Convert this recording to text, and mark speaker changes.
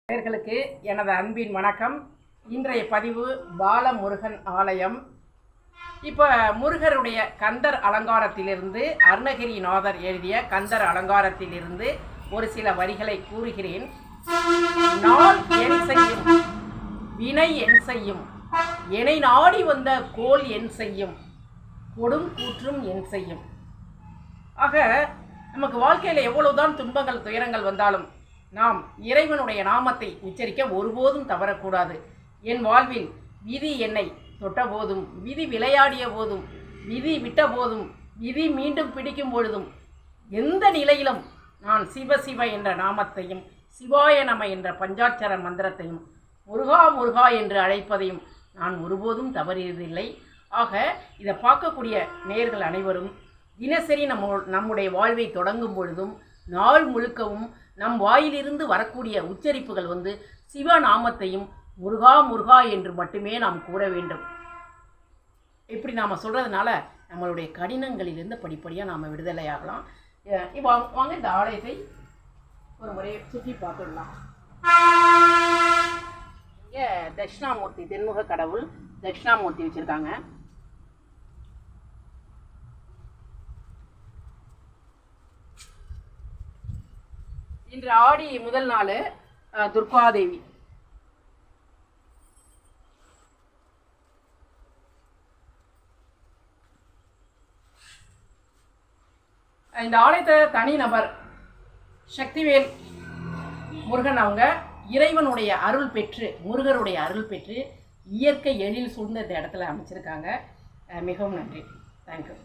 Speaker 1: நேயர்களுக்கு எனது அன்பின் வணக்கம். இன்றைய பதிவு பாலமுருகன் ஆலயம். இப்போ முருகருடைய கந்தர் அலங்காரத்திலிருந்து அருணகிரிநாதர் எழுதிய கந்தர் அலங்காரத்திலிருந்து ஒரு சில வரிகளை கூறுகிறேன். நாள் என் செய்யும், வினை என் செய்யும், என்னை நாடி வந்த கோல் என் செய்யும், கொடும் கூற்றும் என் செய்யும். ஆக நமக்கு வாழ்க்கையில் எவ்வளவுதான் துன்பங்கள் துயரங்கள் வந்தாலும் நாம் இறைவனுடைய நாமத்தை உச்சரிக்க ஒருபோதும் தவறக்கூடாது. என் வாழ்வில் விதி என்னை தொட்ட போதும், விதி விளையாடிய போதும், விதி விட்ட போதும், விதி மீண்டும் பிடிக்கும் பொழுதும், எந்த நிலையிலும் நான் சிவ சிவ என்ற நாமத்தையும், சிவாய நம என்ற பஞ்சாட்சர மந்திரத்தையும், முருகா முருகா என்று அழைப்பதையும் நான் ஒருபோதும் தவறியதில்லை. ஆக இதை பார்க்கக்கூடிய நேயர்கள் அனைவரும் தினசரி நம்முடைய வாழ்வை தொடங்கும் பொழுதும் நாள் முழுக்கவும் நம் வாயிலிருந்து வரக்கூடிய உச்சரிப்புகள் சிவநாமத்தையும் முருகா முருகா என்று மட்டுமே நாம் கூற வேண்டும். இப்படி நாம் சொல்கிறதுனால நம்மளுடைய கடினங்களிலிருந்து படிப்படியாக நாம் விடுதலையாகலாம். வாங்க இந்த ஆலயத்தை ஒரு முறை சுற்றி பார்த்துடலாம். இங்கே தட்சிணாமூர்த்தி, தென்முக கடவுள் தட்சிணாமூர்த்தி வச்சுருக்காங்க. இன்று ஆடி முதல் நாள் துர்காதேவி. இந்த ஆலயத்தை தனிநபர் சக்திவேல் முருகன் அவங்க இறைவனுடைய அருள் பெற்று, முருகருடைய அருள் பெற்று இயற்கை எழில் சூழ்ந்த இந்த இடத்துல அமைச்சிருக்காங்க. மிகவும் நன்றி. தேங்க்யூ.